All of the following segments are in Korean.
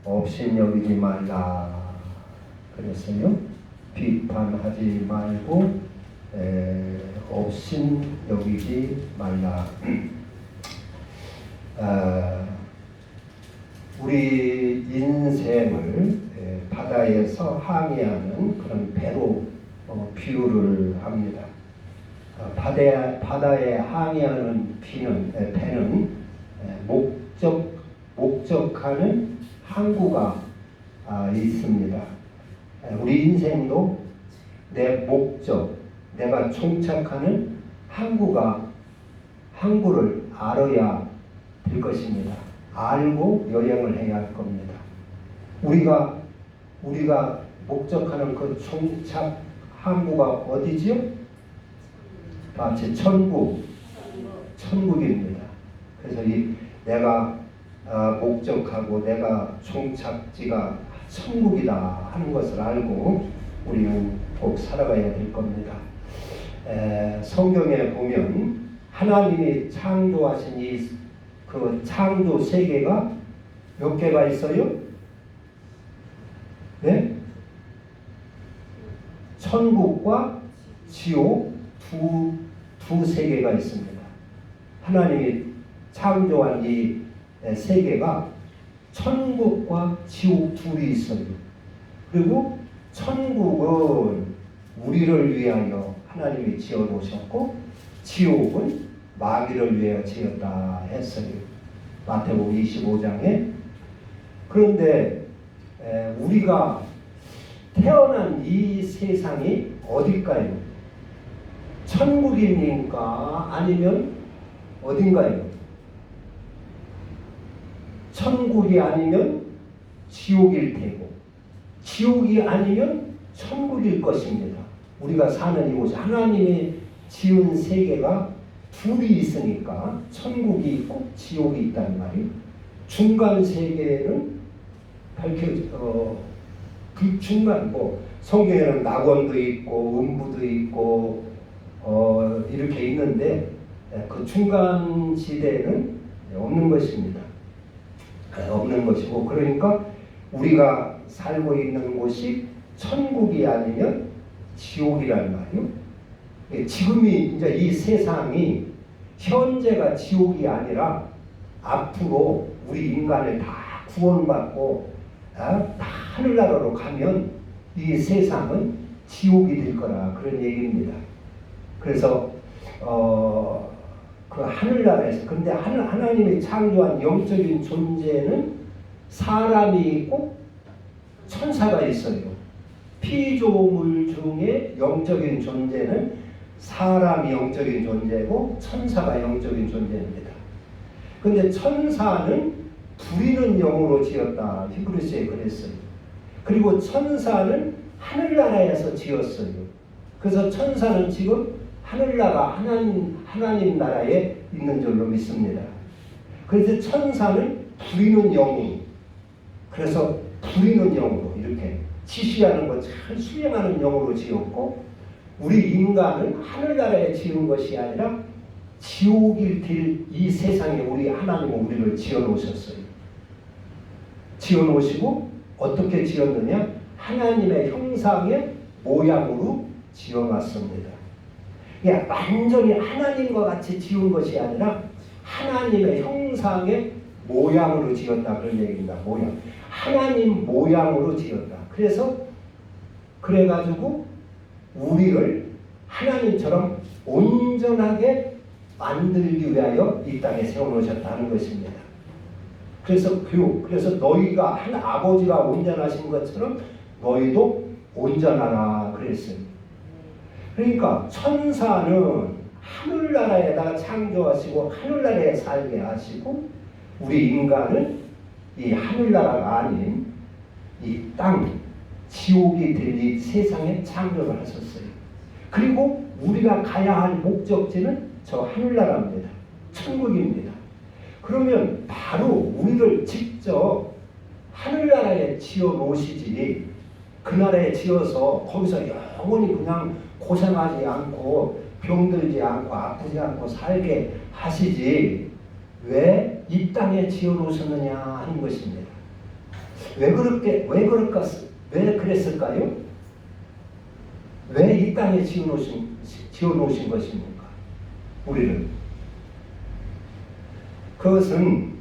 업신여기지 말라 그랬어요. 비판하지 말고 업신여기지 말라. 우리 인생을 바다에서 항해하는 그런 배로 비유를 합니다. 바다에 항해하는 배는 목적하는 항구가 있습니다. 우리 인생도 내 목적, 내가 종착하는 항구를 알아야 될 것입니다. 알고 여행을 해야 할 겁니다. 우리가 목적하는 그 종착 항구가 어디지요? 제 천국입니다. 그래서 내가 목적하고 내가 종착지가 천국이다 하는 것을 알고 우리는 꼭 살아가야 될 겁니다. 성경에 보면 하나님이 창조하신 그 창조 세계가 몇 개가 있어요? 네? 천국과 지옥 두 세계가 있습니다. 하나님이 창조한 이 세계가 천국과 지옥 둘이 있어요. 그리고 천국은 우리를 위하여 하나님이 지어놓으셨고 지옥은 마귀를 위하여 지었다 했어요. 마태복음 25장에. 그런데 우리가 태어난 이 세상이 어딜까요? 천국입니까? 아니면 어딘가요? 천국이 아니면 지옥일 테고 지옥이 아니면 천국일 것입니다. 우리가 사는 이곳이 하나님이 지은 세계가 둘이 있으니까 천국이 있고 지옥이 있단 말이에요. 중간 세계는 그 중간 성경에는 낙원도 있고 음부도 있고 이렇게 있는데 그 중간 지대는 없는 것입니다. 없는 것이고 그러니까 우리가 살고 있는 곳이 천국이 아니면 지옥이란 말이에요. 지금이 이제 이 세상이 현재가 지옥이 아니라 앞으로 우리 인간을 다 구원받고 다 하늘나라로 가면 이 세상은 지옥이 될 거라 그런 얘기입니다. 그래서 그 하늘나라에서 근데 하나님이 창조한 영적인 존재는 사람이 있고 천사가 있어요. 피조물 중에 영적인 존재는 사람이 영적인 존재고 천사가 영적인 존재입니다. 근데 천사는 부리는 영으로 지었다. 히브리서에 그랬어요. 그리고 천사는 하늘나라에서 지었어요. 그래서 천사는 지금 하늘나라 하나님 나라에 있는 줄로 믿습니다. 그래서 천사는 부리는 영이 그래서 부리는 영으로 이렇게 지시하는 것 잘 수행하는 영으로 지었고 우리 인간은 하늘나라에 지은 것이 아니라 지옥일 될 이 세상에 우리 하나님은 우리를 지어놓으셨어요. 지어놓으시고 어떻게 지었느냐? 하나님의 형상의 모양으로 지어놨습니다. 그러니까 완전히 하나님과 같이 지은 것이 아니라 하나님의 형상의 모양으로 지었다 그런 얘기입니다. 모양. 하나님 모양으로 지었다. 그래가지고 우리를 하나님처럼 온전하게 만들기 위하여 이 땅에 세워놓으셨다는 것입니다. 그래서 너희가 아버지가 온전하신 것처럼 너희도 온전하라 그랬어요. 그러니까 천사는 하늘나라에다가 창조하시고 하늘나라에 살게 하시고 우리 인간은 이 하늘나라가 아닌 이 땅 지옥이 될 이 세상에 창조를 하셨어요. 그리고 우리가 가야 할 목적지는 저 하늘나라입니다. 천국입니다. 그러면 바로 우리를 직접 하늘나라에 지어 놓으시지 그 나라에 지어서 거기서 영원히 그냥 고생하지 않고 병들지 않고 아프지 않고 살게 하시지 왜 이 땅에 지어 놓으셨느냐 하는 것입니다. 왜 그랬을까요? 왜 이 땅에 지어놓으신 것입니까? 우리를. 그것은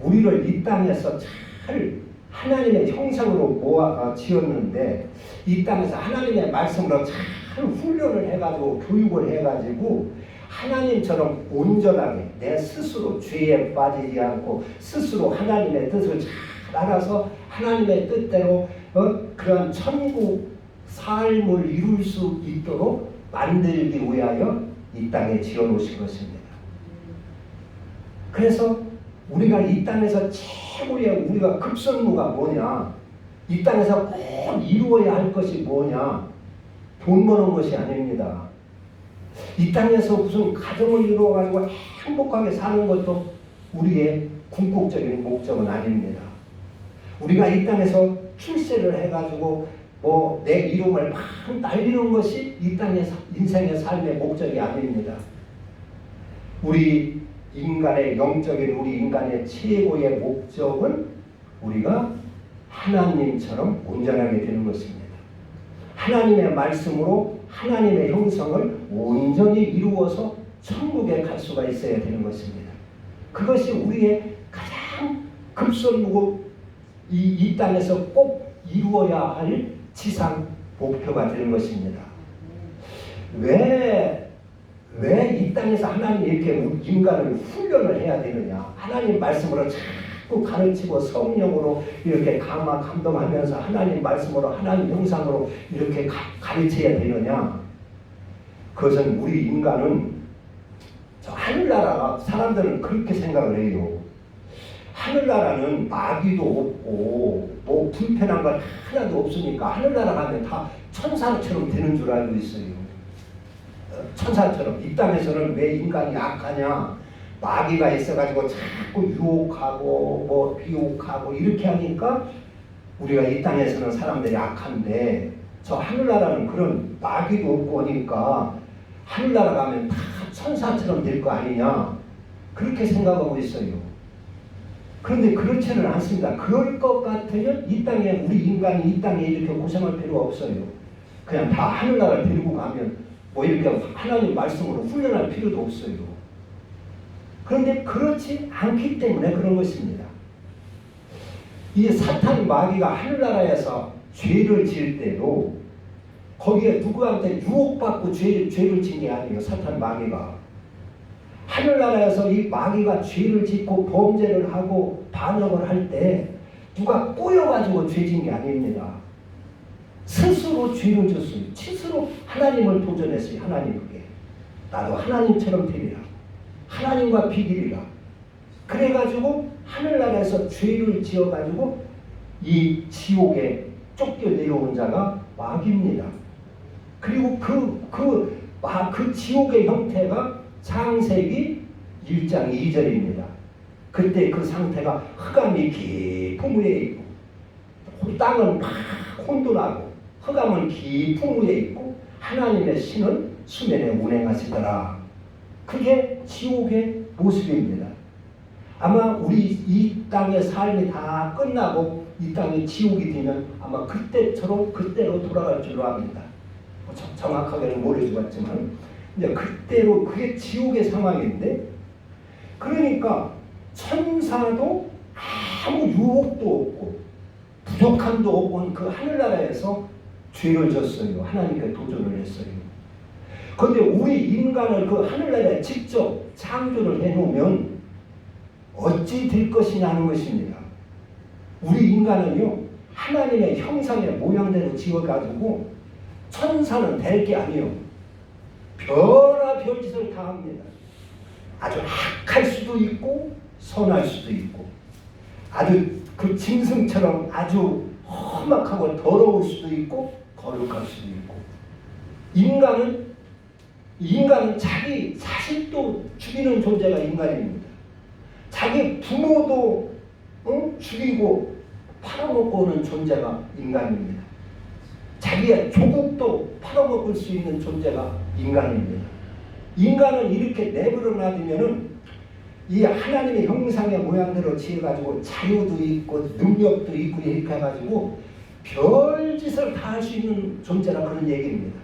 우리를 이 땅에서 잘 하나님의 형상으로 모아 지었는데, 이 땅에서 하나님의 말씀으로 잘 훈련을 해가지고 교육을 해가지고 하나님처럼 온전하게 내 스스로 죄에 빠지지 않고 스스로 하나님의 뜻을 잘 알아서 하나님의 뜻대로 그런 천국 삶을 이룰 수 있도록 만들기 위하여 이 땅에 지어놓으신 것입니다. 그래서 우리가 이 땅에서 최고의 우리가 급선무가 뭐냐? 이 땅에서 꼭 이루어야 할 것이 뭐냐? 돈 버는 것이 아닙니다. 이 땅에서 무슨 가정을 이루어가지고 행복하게 사는 것도 우리의 궁극적인 목적은 아닙니다. 우리가 이 땅에서 출세를 해가지고 내 이름을 막 날리는 것이 이 땅의 인생의 삶의 목적이 아닙니다. 우리 인간의 영적인 우리 인간의 최고의 목적은 우리가 하나님처럼 온전하게 되는 것입니다. 하나님의 말씀으로 하나님의 형성을 온전히 이루어서 천국에 갈 수가 있어야 되는 것입니다. 그것이 우리의 가장 급선무고 이 땅에서 꼭 이루어야 할 지상 목표가 되는 것입니다. 왜 이 땅에서 하나님이 이렇게 인간을 훈련을 해야 되느냐? 하나님 말씀으로 자꾸 가르치고 성령으로 이렇게 감동하면서 하나님 말씀으로 하나님 형상으로 이렇게 가르쳐야 되느냐? 그것은 우리 인간은 저 하늘나라가 사람들은 그렇게 생각을 해요. 하늘나라는 마귀도 없고 불편한 건 하나도 없으니까 하늘나라 가면 다 천사처럼 되는 줄 알고 있어요. 천사처럼. 이 땅에서는 왜 인간이 악하냐? 마귀가 있어가지고 자꾸 유혹하고 비혹하고 이렇게 하니까 우리가 이 땅에서는 사람들이 악한데, 저 하늘나라는 그런 마귀도 없고 하니까 하늘나라 가면 다 천사처럼 될 거 아니냐? 그렇게 생각하고 있어요. 그런데 그렇지는 않습니다. 그럴 것 같으면 이 땅에 우리 인간이 이 땅에 이렇게 고생할 필요가 없어요. 그냥 다 하늘나라를 데리고 가면 이렇게 하나님 말씀으로 훈련할 필요도 없어요. 그런데 그렇지 않기 때문에 그런 것입니다. 이 사탄 마귀가 하늘나라에서 죄를 지을 때도 거기에 누구한테 유혹받고 죄를 진 게 아니에요. 사탄 마귀가. 하늘나라에서 이 마귀가 죄를 짓고 범죄를 하고 반역을 할 때 누가 꼬여가지고 죄진 게 아닙니다. 스스로 죄를 졌어요. 스스로 하나님을 도전했어요. 하나님께. 나도 하나님처럼 되리라. 하나님과 비기리라. 그래가지고 하늘나라에서 죄를 지어가지고 이 지옥에 쫓겨 내려온 자가 마귀입니다. 그리고 그 지옥의 형태가 창세기 1장 2절입니다. 그때 그 상태가 흑암이 깊은 위에 있고 땅은 막 혼돈하고 흑암은 깊은 위에 있고 하나님의 신은 수면에 운행하시더라. 그게 지옥의 모습입니다. 아마 우리 이 땅의 삶이 다 끝나고 이 땅이 지옥이 되면 아마 그때로 돌아갈 줄로 압니다. 정확하게는 모르겠지만 이제 그때로 그게 지옥의 상황인데, 그러니까 천사도 아무 유혹도 없고 부족함도 없고 그 하늘나라에서 죄를 졌어요. 하나님께 도전을 했어요. 그런데 우리 인간을 그 하늘나라에 직접 창조를 해놓으면 어찌 될 것이냐는 것입니다. 우리 인간은요, 하나님의 형상의 모양대로 지어가지고 천사는 될 게 아니에요. 별아 별짓을 다 합니다. 아주 악할 수도 있고 선할 수도 있고 아주 그 짐승처럼 아주 험악하고 더러울 수도 있고 거룩할 수도 있고, 인간은 자기 자식도 죽이는 존재가 인간입니다. 자기 부모도 죽이고 팔아먹고 오는 존재가 인간입니다. 자기의 조국도 팔아먹을 수 있는 존재가 인간입니다. 인간은 이렇게 내버려 놔두면은 이 하나님의 형상의 모양대로 지어가지고 자유도 있고 능력도 있고 이렇게 해가지고 별짓을 다 할 수 있는 존재라 그런 얘기입니다.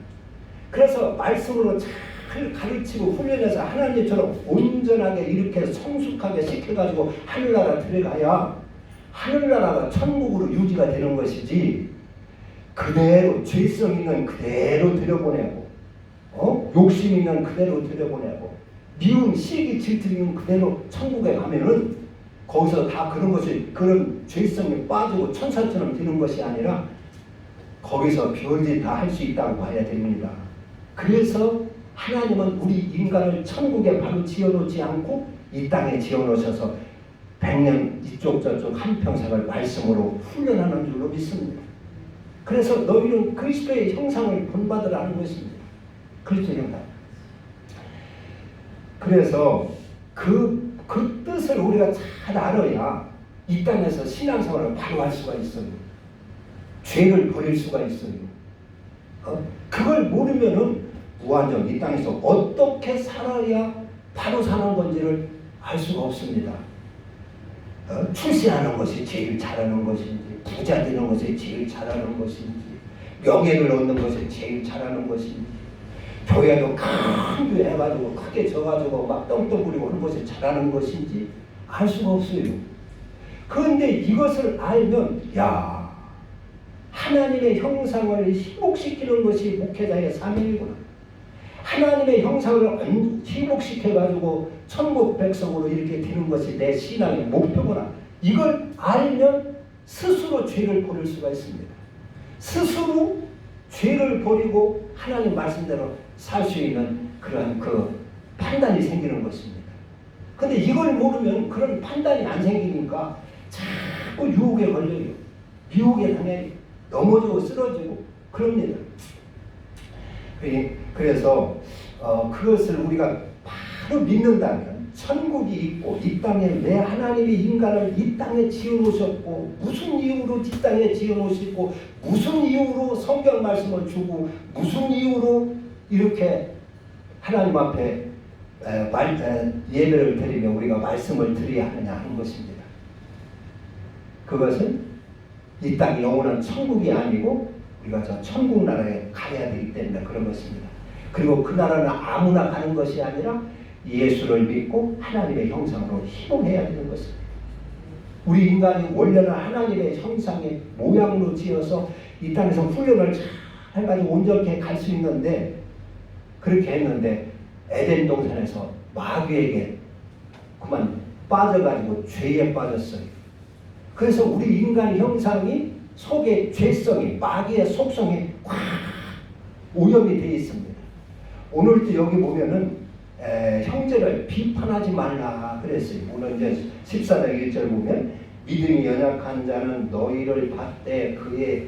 그래서 말씀으로 잘 가르치고 훈련해서 하나님처럼 온전하게 이렇게 성숙하게 시켜가지고 하늘나라 들어가야 하늘나라가 천국으로 유지가 되는 것이지, 그대로 죄성 있는 그대로 들여보내고 욕심 있는 그대로 들여보내고 미운 시기 질투 있는 그대로 천국에 가면은 거기서 다 그런 것이 그런 죄성에 빠지고 천사처럼 되는 것이 아니라 거기서 별짓 다 할 수 있다고 봐야 됩니다. 그래서 하나님은 우리 인간을 천국에 바로 지어놓지 않고 이 땅에 지어놓으셔서 100년 이쪽 저쪽 한평생을 말씀으로 훈련하는 줄로 믿습니다. 그래서 너희는 그리스도의 형상을 본받으라는 것입니다. 그리스도의 형상. 그래서 그 뜻을 우리가 잘 알아야 이 땅에서 신앙생활을 바로 할 수가 있어요. 죄를 버릴 수가 있어요. 그걸 모르면은 무한정 이 땅에서 어떻게 살아야 바로 사는 건지를 알 수가 없습니다. 출세하는 것이 제일 잘하는 것인지, 부자 되는 것이 제일 잘하는 것인지, 명예를 얻는 것이 제일 잘하는 것인지, 교회도 큰 교회 해가지고 크게 져가지고 막 떵떵거리고 하는 것이 잘하는 것인지 알 수가 없어요. 그런데 이것을 알면 야, 하나님의 형상을 희복시키는 것이 목회자의 사명이구나. 하나님의 형상을 희복시켜가지고 천국 백성으로 이렇게 되는 것이 내 신앙의 목표구나. 이걸 알면 스스로 죄를 버릴 수가 있습니다. 스스로 죄를 버리고 하나님 말씀대로 살 수 있는 그런 그 판단이 생기는 것입니다. 근데 이걸 모르면 그런 판단이 안 생기니까 자꾸 유혹에 걸려요. 유혹에 당해 넘어지고 쓰러지고 그럽니다. 그래서 그것을 우리가 바로 믿는다면 천국이 있고 이 땅에 왜 하나님이 인간을 이 땅에 지어놓으셨고 무슨 이유로 이 땅에 지어놓으시고 무슨 이유로 성경 말씀을 주고 무슨 이유로 이렇게 하나님 앞에 예배를 드리며 우리가 말씀을 드려야 하느냐 하는 것입니다. 그것은 이 땅이 영원한 천국이 아니고 우리가 저 천국 나라에 가야 되기 때문에 그런 것입니다. 그리고 그 나라는 아무나 가는 것이 아니라 예수를 믿고 하나님의 형상으로 희롱해야 되는 것입니다. 우리 인간이 원래는 하나님의 형상의 모양으로 지어서 이 땅에서 훈련을 잘 해가지고 온전히 갈 수 있는데 그렇게 했는데 에덴 동산에서 마귀에게 그만 빠져가지고 죄에 빠졌어요. 그래서 우리 인간 형상이 속에 죄성이 마귀의 속성이 확 오염이 되어 있습니다. 오늘도 여기 보면은 형제를 비판하지 말라 그랬어요. 오늘 이제 14장 1절 보면 믿음이 연약한 자는 너희를 받되 그의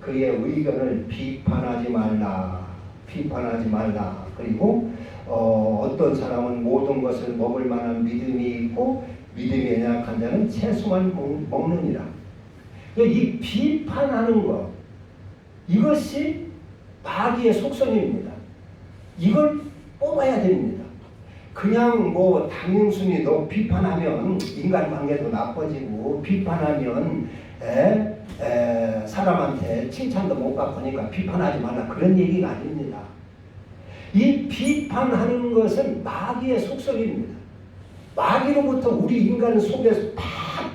의견을 비판하지 말라. 그리고 어떤 사람은 모든 것을 먹을 만한 믿음이 있고 믿음이 연약한 자는 채소만 먹느니라. 이 비판하는 것, 이것이 마귀의 속성입니다. 이걸 뽑아야 됩니다. 그냥 뭐 당연순이 너 비판하면 인간관계도 나빠지고 비판하면 사람한테 칭찬도 못 받으니까 비판하지 말라 그런 얘기가 아닙니다. 이 비판하는 것은 마귀의 속성입니다. 마귀로부터 우리 인간 속에서 다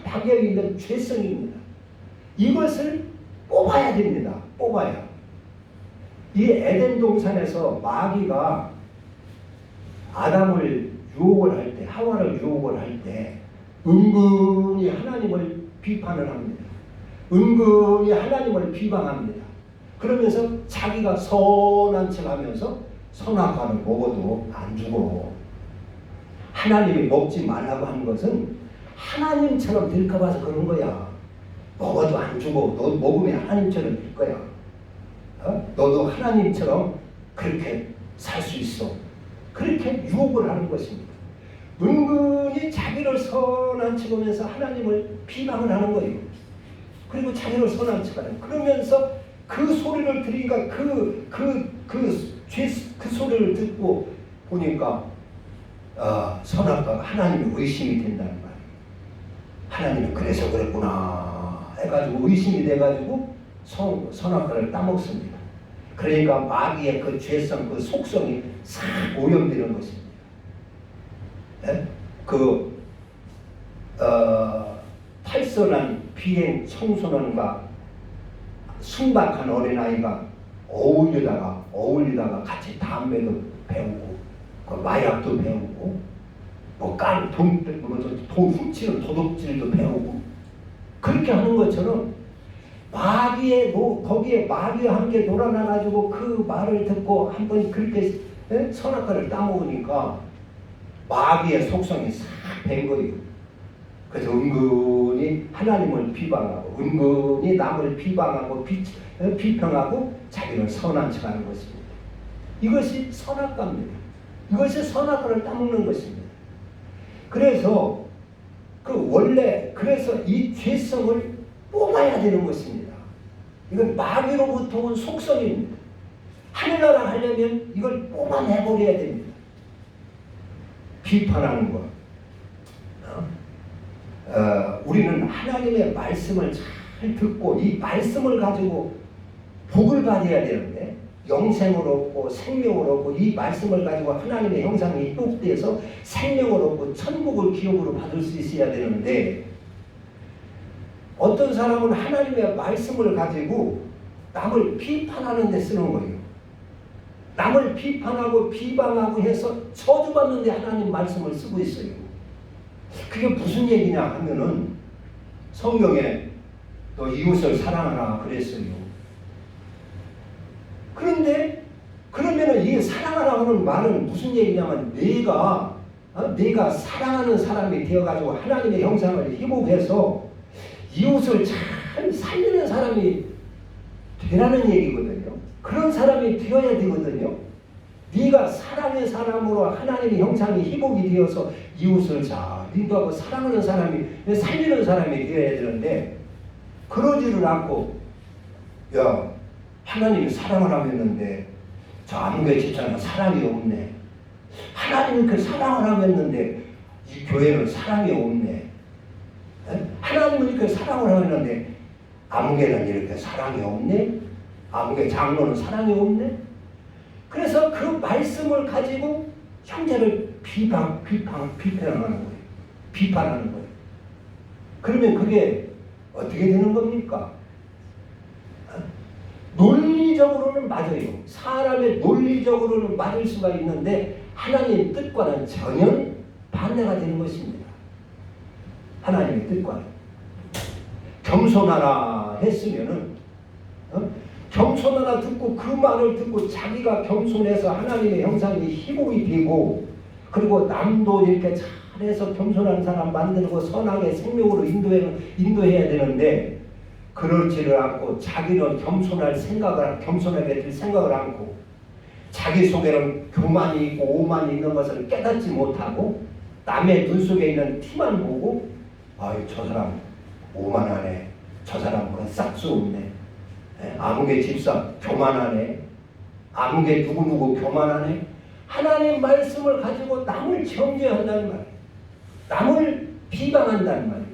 박혀있는 죄성입니다. 이것을 뽑아야 됩니다. 뽑아야. 이 에덴 동산에서 마귀가 아담을 유혹을 할 때, 하와를 유혹을 할 때 은근히 하나님을 비판을 합니다. 은근히 하나님을 비방합니다. 그러면서 자기가 선한 척하면서 선악과를 먹어도 안 죽어. 하나님이 먹지 말라고 하는 것은 하나님처럼 될까 봐서 그런 거야. 먹어도 안 죽어. 너 먹으면 하나님처럼 될 거야. 너도 하나님처럼 그렇게 살 수 있어. 그렇게 유혹을 하는 것입니다. 은근히 자기를 선한 척하면서 하나님을 비방을 하는 거예요. 그리고 자기를 선한 척하는. 그러면서 그 소리를 들으니까 그 소리를 듣고 보니까 선악과가 하나님의 의심이 된다는 말이에요. 하나님은 그래서 그랬구나 해가지고 의심이 돼가지고 선악과를 따먹습니다. 그러니까 마귀의 그 죄성, 그 속성이 싹 오염되는 것입니다. 예? 탈선한 비행 청소년과 순박한 어린아이가 어울리다가 같이 담배도 배우고 그 마약도 배우고 돈 훔치는 도둑질도 배우고 그렇게 하는 것처럼 거기에 마귀와 함께 놀아나가지고 그 말을 듣고 한번 그렇게 선악과를 따먹으니까 마귀의 속성이 싹 된 거예요. 그래서 은근히 하나님을 비방하고 은근히 남을 비방하고 비평하고 자기는 선한 척하는 것입니다. 이것이 선악과입니다. 이것이 선악과를 따먹는 것입니다. 그래서 그래서 이 죄성을 뽑아야 되는 것입니다. 이건 마귀로부터 온 속성입니다. 하늘나라 하려면 이걸 뽑아내버려야 됩니다. 비판하는 것. 우리는 하나님의 말씀을 잘 듣고 이 말씀을 가지고 복을 받아야 되는데 영생을 얻고 생명을 얻고 이 말씀을 가지고 하나님의 형상이 회복돼서 생명을 얻고 천국을 기업으로 받을 수 있어야 되는데 어떤 사람은 하나님의 말씀을 가지고 남을 비판하는 데 쓰는 거예요. 남을 비판하고 비방하고 해서 저주받는 데 하나님 말씀을 쓰고 있어요. 그게 무슨 얘기냐 하면은 성경에 너 이웃을 사랑하라 그랬어요. 그런데 그러면은 이 사랑하라 하는 말은 무슨 얘기냐면 내가 사랑하는 사람이 되어가지고 하나님의 형상을 회복해서 이웃을 잘 살리는 사람이 되라는 얘기거든요. 그런 사람이 되어야 되거든요. 네가 사랑의 사람으로 하나님의 형상이 회복이 되어서 이웃을 잘 인도하고 사랑하는 사람이 살리는 사람이 되어야 되는데 그러지를 않고 야 하나님이 사랑을 하고 있는데 저 아무개 집사는 사랑이 없네. 하나님이 그 사랑을 하고 있는데 이 교회는 사랑이 없네. 하나님은 이렇게 사랑을 하고 있는데 아무개는 이렇게 사랑이 없네. 아무개 장로는 사랑이 없네. 그래서 그 말씀을 가지고 형제를 비판하는 거예요. 비판하는 거예요. 그러면 그게 어떻게 되는 겁니까? 논리적으로는 맞아요. 사람의 논리적으로는 맞을 수가 있는데 하나님의 뜻과는 전혀 반대가 되는 것입니다. 하나님의 뜻과는. 겸손하라 했으면은 겸손하라 듣고 그 말을 듣고 자기가 겸손해서 하나님의 형상이 회복이 되고 그리고 남도 이렇게 잘해서 겸손한 사람 만들고 선하게 생명으로 인도해야 되는데 그렇지를 않고 자기는 겸손하게 될 생각을 않고 자기 속에는 교만이 있고 오만이 있는 것을 깨닫지 못하고 남의 눈 속에 있는 티만 보고 아유 저 사람 오만하네. 저 사람 그건 싹수 없네. 아무개 집사 교만하네. 아무개 누구누구 교만하네. 하나님 말씀을 가지고 남을 정죄한다는 말이에요. 남을 비방한다는 말이에요.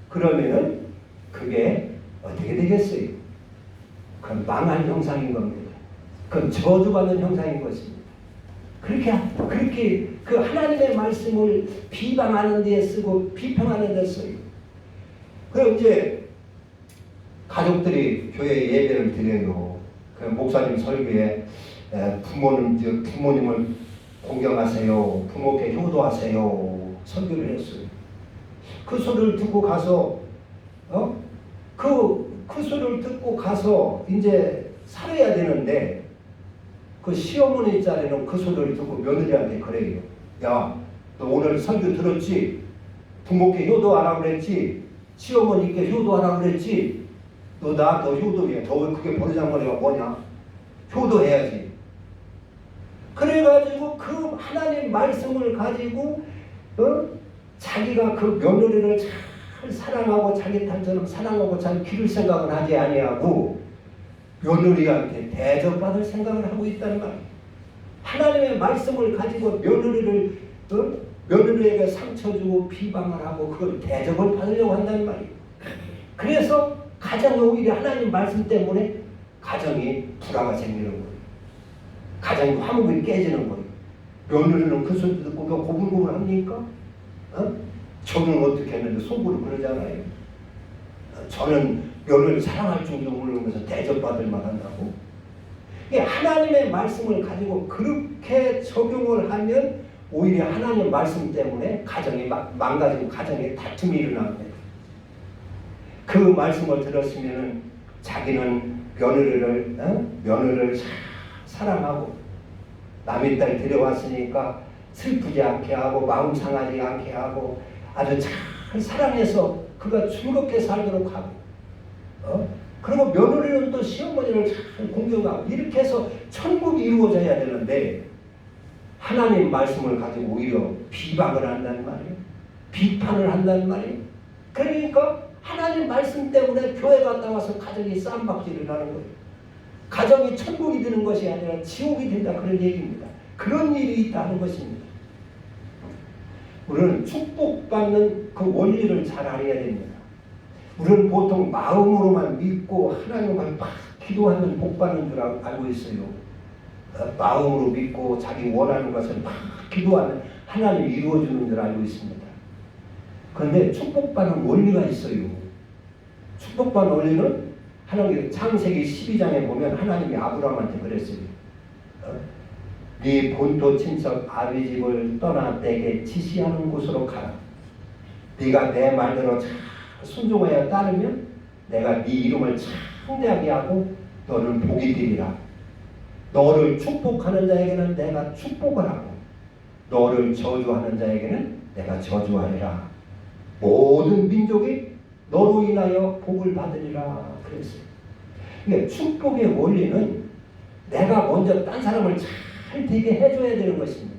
그러면은 그게 어떻게 되겠어요? 그건 망할 형상인 겁니다. 그건 저주받는 형상인 것입니다. 그렇게 그 하나님의 말씀을 비방하는 데 쓰고 비평하는 데 써요. 그럼 이제 가족들이 교회에 예배를 드려요. 그 목사님 설교에 부모님을 공경하세요. 부모께 효도하세요. 설교를 했어요. 그 소리를 듣고 가서 그 소리를 듣고 가서 이제 살아야 되는데 그 시어머니 자리는 그 소리를 듣고 며느리한테 그래요. 야, 너 오늘 설교 들었지? 부모께 효도하라고 그랬지? 시어머니께 효도하라고 그랬지? 너 효도해. 너 그게 버르장머리가 뭐냐? 효도해야지. 그래가지고 그 하나님 말씀을 가지고 자기가 그 며느리를 잘 사랑하고 자기 딸처럼 사랑하고 잘 기를 생각을 하지 아니하고 며느리한테 대접받을 생각을 하고 있다는 말이에요. 하나님의 말씀을 가지고 며느리를 며느리에게 상처 주고 비방을 하고 그걸 대접을 받으려고 한단 말이에요. 그래서 가정이 오히려 하나님 말씀 때문에 가정이 불화가 생기는 거예요. 가정이 화목이 깨지는 거예요. 며느리는 그 소리 듣고 그 고분고분 합니까? 저는 어떻게 했는데 속으로 그러잖아요. 저는 며느리를 사랑할 줄도 모르면서 대접받을 만한다고. 하나님의 말씀을 가지고 그렇게 적용을 하면 오히려 하나님 말씀 때문에 가정이 망가지고 가정에 다툼이 일어납니다. 그 말씀을 들었으면 자기는 며느리를 사랑하고 남의 딸 데려왔으니까 슬프지 않게 하고 마음 상하지 않게 하고 아주 잘 사랑해서 그가 즐겁게 살도록 하고 그리고 며느리는 또 시어머니를 잘 공경하고 이렇게 해서 천국이 이루어져야 되는데 하나님 말씀을 가지고 오히려 비방을 한다는 말이에요. 비판을 한다는 말이에요. 그러니까 하나님 말씀 때문에 교회 갔다 와서 가정이 쌈박질을 하는 거예요. 가정이 천국이 되는 것이 아니라 지옥이 된다 그런 얘기입니다. 그런 일이 있다는 것입니다. 우리는 축복받는 그 원리를 잘 알아야 됩니다. 우리는 보통 마음으로만 믿고 하나님을 막 기도하면 복받는 줄 알고 있어요. 마음으로 믿고 자기 원하는 것을 막 기도하면 하나님이 이루어주는 줄 알고 있습니다. 그런데 축복받는 원리가 있어요. 축복받는 원리는 하나님 창세기 12장에 보면 하나님이 아브라함한테 그랬어요. 네 본토 친척 아비 집을 떠나 내게 지시하는 곳으로 가라. 네가 내 말대로 잘 순종하여 따르면 내가 네 이름을 창대하게 하고 너는 복이 되리라. 너를 축복하는 자에게는 내가 축복을 하고 너를 저주하는 자에게는 내가 저주하리라. 모든 민족이 너로 인하여 복을 받으리라 그랬어요. 그러니까 축복의 원리는 내가 먼저 딴 사람을 잘 되게 해줘야 되는 것입니다.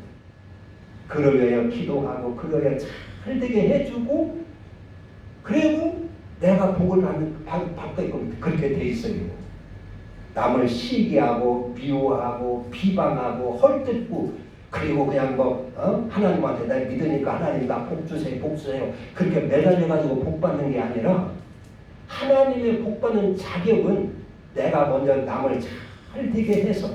그를 위하여 기도하고 그를 위하여 잘 되게 해주고 그리고 내가 복을 받게끔 그렇게 돼 있어요. 남을 시기하고 미워하고 비방하고 헐뜯고 그리고 그냥 하나님한테 날 믿으니까 하나님 나 복 주세요 복 주세요 그렇게 매달려가지고 복 받는 게 아니라 하나님의 복 받는 자격은 내가 먼저 남을 잘 되게 해서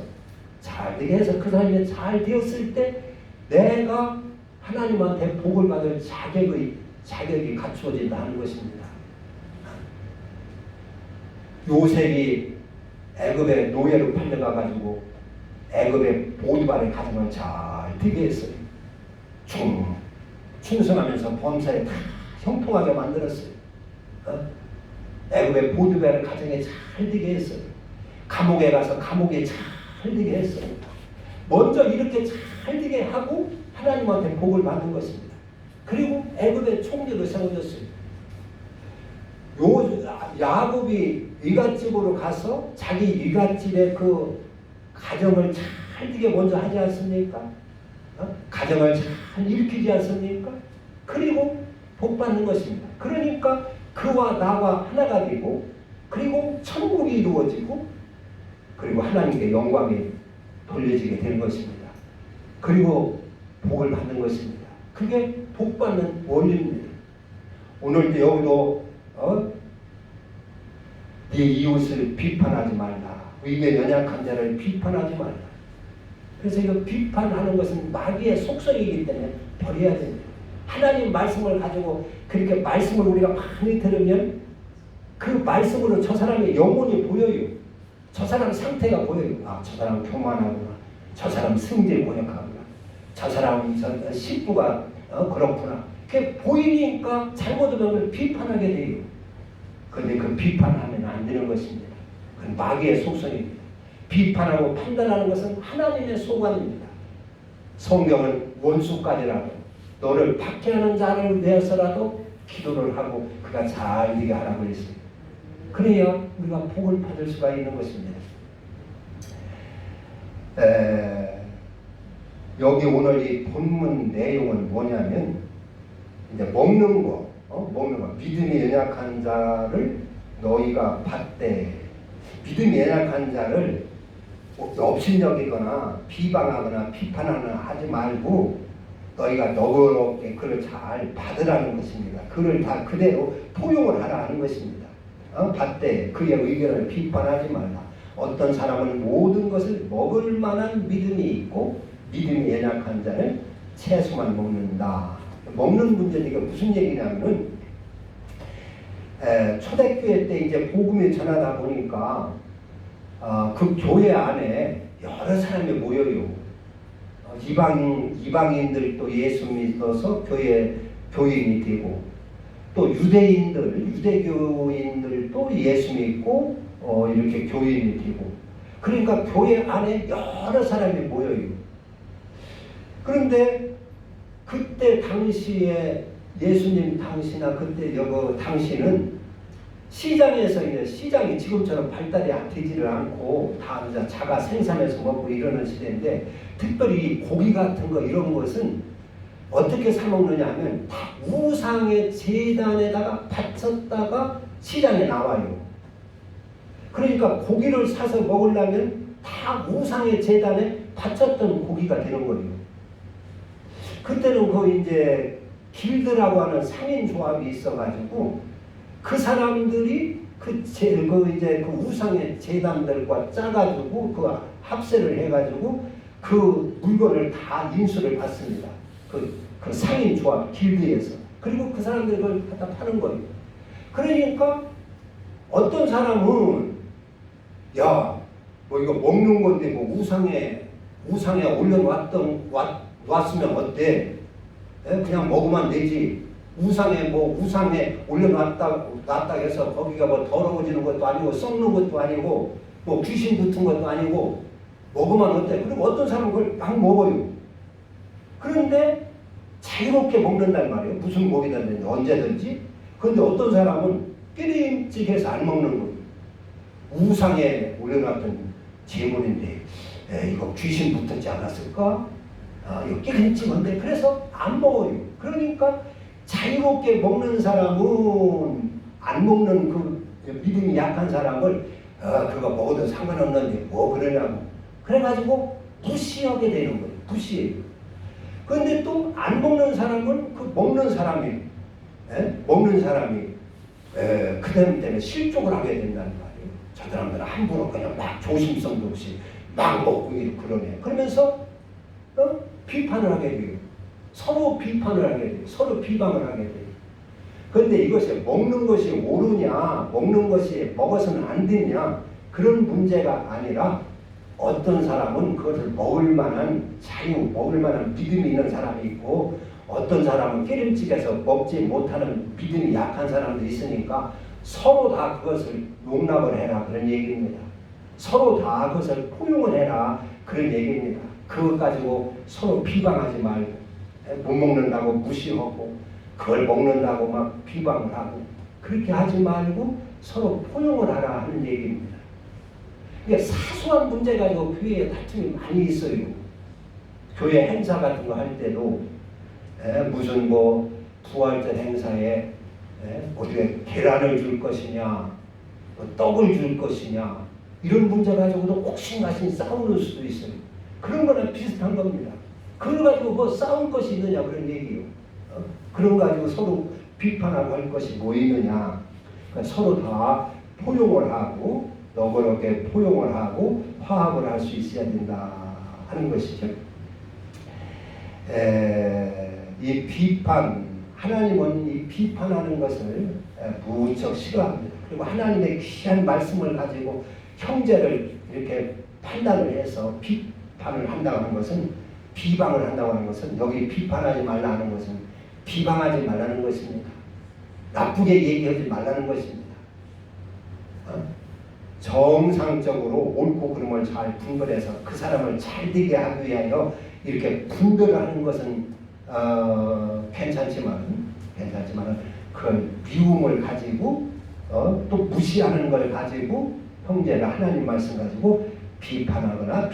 그 사람이 잘 되었을 때 내가 하나님한테 복을 받을 자격이 갖추어진다는 것입니다. 요셉이 애굽의 노예로 팔려가가지고 애굽의 보디발의 가정을 잘 되게 했어요. 충성하면서 범사에 다 형통하게 만들었어요. 애굽의 보디발의 가정에 잘 되게 했어요. 감옥에 가서 감옥에 잘 되게 했어요. 먼저 이렇게 잘 되게 하고 하나님한테 복을 받는 것입니다. 그리고 애굽의 총리로 세워졌어요. 야곱이 이갓집으로 가서 자기 이갓집의 그 가정을 잘 되게 먼저 하지 않습니까? 가정을 잘 일으키지 않습니까? 그리고 복 받는 것입니다. 그러니까 그와 나와 하나가 되고 그리고 천국이 이루어지고 그리고 하나님께 영광이 돌려지게 되는 것입니다. 그리고 복을 받는 것입니다. 그게 복 받는 원리입니다. 오늘도 여기도 네 이웃을 비판하지 말라. 위에 연약한 자를 비판하지 말라. 그래서 이거 비판하는 것은 마귀의 속성이기 때문에 버려야 됩니다. 하나님 말씀을 가지고 그렇게 말씀을 우리가 많이 들으면 그 말씀으로 저 사람의 영혼이 보여요. 저 사람 상태가 보여요. 아, 저 사람 교만하구나. 저 사람 승질 고약하구나. 저 사람 식구가 그렇구나. 그게 보이니까 잘못하면 비판하게 돼요. 그런데 그 비판하면 안 되는 것입니다. 그건 마귀의 속성입니다. 비판하고 판단하는 것은 하나님의 소관입니다. 성경은 원수까지라도 너를 박해하는 자를 내어서라도 기도를 하고 그가 잘 되게 하라고 했어요. 그래야 우리가 복을 받을 수가 있는 것입니다. 여기 오늘 이 본문 내용은 뭐냐면 이제 먹는 거 믿음이 연약한 자를 너희가 받되 믿음이 연약한 자를 업신여기거나 비방하거나 비판하거나 하지 말고 너희가 너그럽게 그를 잘 받으라는 것입니다. 그를 다 그대로 포용을 하라는 것입니다. 받되 그의 의견을 비판하지 말라. 어떤 사람은 모든 것을 먹을 만한 믿음이 있고 믿음이 연약한 자는 채소만 먹는다. 먹는 문제니까 무슨 얘기냐면은 초대교회 때 이제 복음이 전하다 보니까 그 교회 안에 여러 사람이 모여요. 이방인들도 예수 믿어서 교인이 되고 또 유대교인들도 예수 믿고 이렇게 교인이 되고 그러니까 교회 안에 여러 사람이 모여요. 그런데 그때 당시에 예수님 당시나 그때 당시는 시장에서 이제 시장이 지금처럼 발달이 되지를 않고 다 이제 자가 생산해서 먹고 이러는 시대인데 특별히 고기 같은 거 이런 것은 어떻게 사 먹느냐 하면 다 우상의 제단에다가 바쳤다가 시장에 나와요. 그러니까 고기를 사서 먹으려면 다 우상의 제단에 바쳤던 고기가 되는 거예요. 그때는 그 이제 길드라고 하는 상인 조합이 있어가지고 그 사람들이 그 우상의 제단들과 짜가지고 그 합세를 해가지고 그 물건을 다 인수를 받습니다. 그 상인 조합 길드에서. 그리고 그 사람들이 그걸 갖다 파는 거예요. 그러니까 어떤 사람은 뭐 이거 먹는 건데 뭐 우상에 올려놨으면 어때? 그냥 먹으면 되지. 우상에 올려놨다 해서 거기가 뭐 더러워지는 것도 아니고 썩는 것도 아니고 뭐 귀신 붙은 것도 아니고 먹으면 어때? 그리고 어떤 사람은 그걸 막 먹어요. 그런데 자유롭게 먹는단 말이에요. 무슨 고기든지 언제든지. 그런데 어떤 사람은 끼림직해서 안 먹는 거예요. 우상에 올려놨던 제물인데 이거 귀신 붙었지 않았을까? 이거 끼림직한데 그래서 안 먹어요. 그러니까 자유롭게 먹는 사람은 안 먹는 그 믿음이 약한 사람을 그거 먹어도 상관없는데 뭐 그러냐고 그래가지고 무시하게 되는 거예요. 무시해요. 그런데 또 안 먹는 사람은 그 먹는 사람이 그 사람 때문에 실족을 하게 된다는 말이에요. 저 사람들은 함부로 그냥 막 조심성도 없이 막 먹고 그러네. 그러면서 비판을 하게 돼요. 서로 비판을 하게 돼요. 서로 비방을 하게 돼요. 그런데 이것이 먹는 것이 옳으냐, 먹는 것이 먹어서는 안 되냐 그런 문제가 아니라 어떤 사람은 그것을 먹을 만한 먹을 만한 믿음이 있는 사람이 있고 어떤 사람은 끼림직해서 먹지 못하는 믿음이 약한 사람도 있으니까 서로 다 그것을 용납을 해라 그런 얘기입니다. 서로 다 그것을 포용을 해라 그런 얘기입니다. 그것 가지고 서로 비방하지 말고 못 먹는다고 무시하고 그걸 먹는다고 막 비방을 하고 그렇게 하지 말고 서로 포용을 하라 하는 얘기입니다. 이게 사소한 문제 가지고 교회에 다툼이 많이 있어요. 교회 행사 같은 거 할 때도 무슨 뭐 부활절 행사에 어떻게 계란을 줄 것이냐 떡을 줄 것이냐 이런 문제 가지고도 옥신각신 싸우는 수도 있어요. 그런 거랑 비슷한 겁니다. 그걸 가지고 뭐 싸울 것이 있느냐 그런 얘기예요. 그런 거 가지고 서로 비판하고 할 것이 뭐 있느냐. 그러니까 서로 다 포용을 하고 너그럽게 포용을 하고 화합을 할 수 있어야 된다 하는 것이죠. 이 비판, 하나님은 이 비판하는 것을 무척 싫어합니다. 그리고 하나님의 귀한 말씀을 가지고 형제를 이렇게 판단을 해서 비판을 한다고 하는 것은 비방을 한다고 하는 것은 여기 비판하지 말라는 것은 비방하지 말라는 것입니다. 나쁘게 얘기하지 말라는 것입니다. 정상적으로 옳고 그름을 잘 분별해서 그 사람을 잘 되게 하기 위하여 이렇게 분별을 하는 것은 괜찮지만 그런 미움을 가지고 또 무시하는 걸 가지고 형제를 하나님 말씀 가지고 비판하거나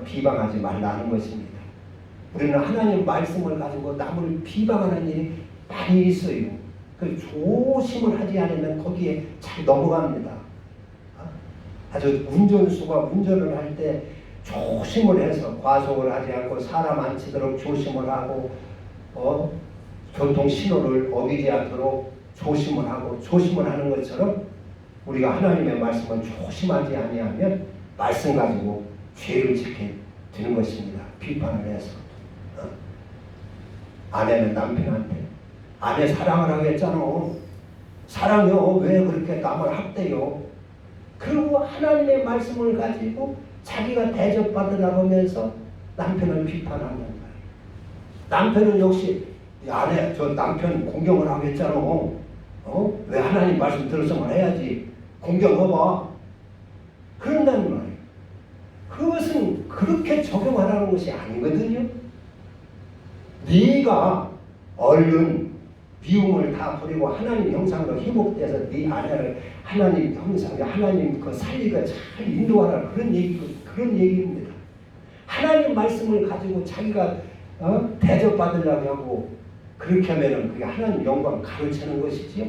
비방하지 말라는 것입니다. 우리는 하나님 말씀을 가지고 남을 비방하는 일이 많이 있어요. 그 조심을 하지 않으면 거기에 잘 넘어갑니다. 아주 운전수가 운전을 할 때 조심을 해서 과속을 하지 않고 사람 안 치도록 조심을 하고 교통 신호를 어기지 않도록 조심을 하는 것처럼 우리가 하나님의 말씀을 조심하지 아니하면 말씀 가지고 죄를 짓게 되는 것입니다. 비판을 해서. 아내는 남편한테 아내 사랑을 하겠잖아. 사랑요 왜 그렇게 남을 학대요? 그리고 하나님의 말씀을 가지고 자기가 대접받으려고 하면서 남편을 비판하는 거예요. 남편은 역시 아내 저 남편 공경을 하겠잖아. 왜 하나님 말씀 들었으면 해야지. 공경해봐. 그런다는 말이에요. 그것은 그렇게 적용하라는 것이 아니거든요. 네가 얼른 미움을 다 버리고 하나님 형상으로 회복돼서 네 아내를 하나님 형상에 하나님 그 살리가 잘 인도하라 그런 얘기입니다. 하나님 말씀을 가지고 자기가 대접받으려고 하고 그렇게 하면은 그게 하나님 영광 가르치는 것이지요.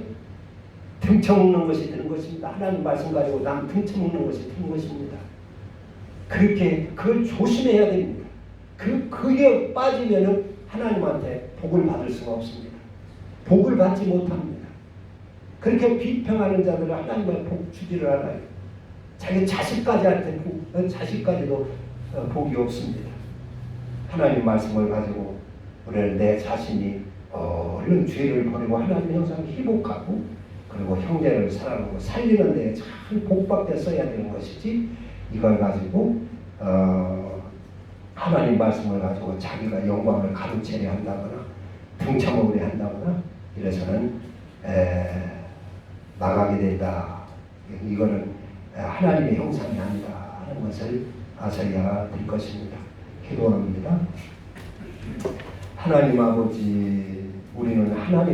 등쳐먹는 것이 되는 것입니다. 하나님 말씀 가지고 남 등쳐먹는 것이 되는 것입니다. 그렇게 그걸 조심해야 됩니다. 그게 빠지면은 하나님한테 복을 받을 수가 없습니다. 복을 받지 못합니다. 그렇게 비평하는 자들은 하나님의 복 주지를 않아요. 자기 자식까지도 복이 없습니다. 하나님 말씀을 가지고 우리는 내 자신이 얼른 죄를 버리고 하나님 형상을 회복하고 그리고 형제를 사랑하고 살리는 데에 참 복받게 써야 되는 것이지 이걸 가지고 하나님 말씀을 가지고 자기가 영광을 가로채려 한다거나 등쳐먹으려 한다거나 이래서는 나가게 된다. 이거는 하나님의 형상이 아니다 하는 것을 아셔야 될 것입니다. 기도합니다. 하나님 아버지, 우리는 하나님